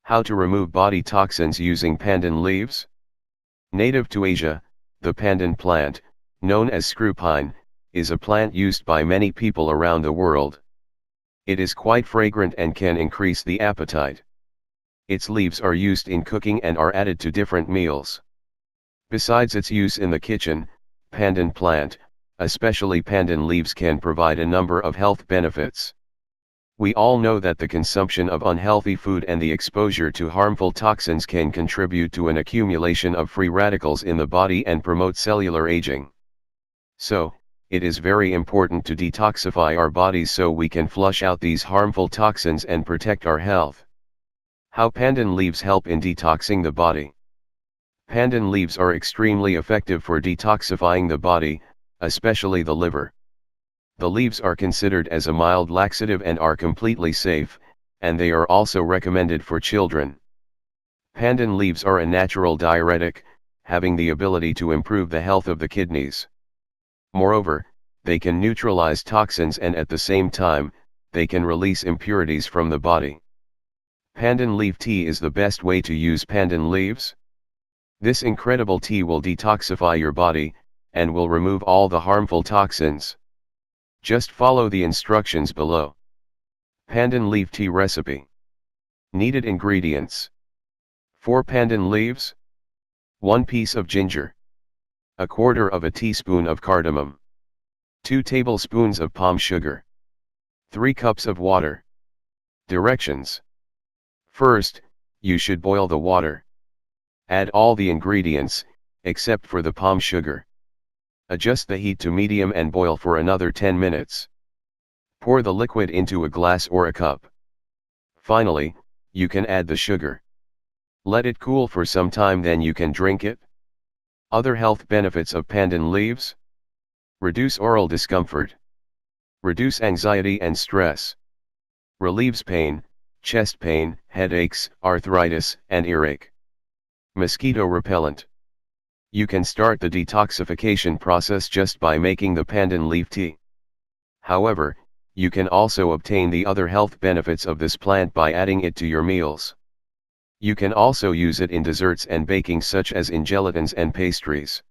How to remove body toxins using pandan leaves? Native to Asia, the pandan plant, known as screw pine, is a plant used by many people around the world. It is quite fragrant and can increase the appetite. Its leaves are used in cooking and are added to different meals. Besides its use in the kitchen, pandan plant, especially pandan leaves, can provide a number of health benefits. We all know that the consumption of unhealthy food and the exposure to harmful toxins can contribute to an accumulation of free radicals in the body and promote cellular aging. So, it is very important to detoxify our bodies so we can flush out these harmful toxins and protect our health. How pandan leaves help in detoxing the body. Pandan leaves are extremely effective for detoxifying the body, especially the liver. The leaves are considered as a mild laxative and are completely safe, and they are also recommended for children. Pandan leaves are a natural diuretic, having the ability to improve the health of the kidneys. Moreover, they can neutralize toxins and at the same time, they can release impurities from the body. Pandan leaf tea is the best way to use pandan leaves. This incredible tea will detoxify your body, and will remove all the harmful toxins. Just follow the instructions below. Pandan leaf tea recipe. Needed ingredients: 4 pandan leaves, 1 piece of ginger, 1/4 teaspoon of cardamom, 2 tablespoons of palm sugar, 3 cups of water. Directions. First, you should boil the water. Add all the ingredients, except for the palm sugar. Adjust the heat to medium and boil for another 10 minutes. Pour the liquid into a glass or a cup. Finally, you can add the sugar. Let it cool for some time, then you can drink it. Other health benefits of pandan leaves: reduce oral discomfort, reduce anxiety and stress, relieves pain, chest pain, headaches, arthritis, and earache. Mosquito repellent. You can start the detoxification process just by making the pandan leaf tea. However, you can also obtain the other health benefits of this plant by adding it to your meals. You can also use it in desserts and baking, such as in gelatins and pastries.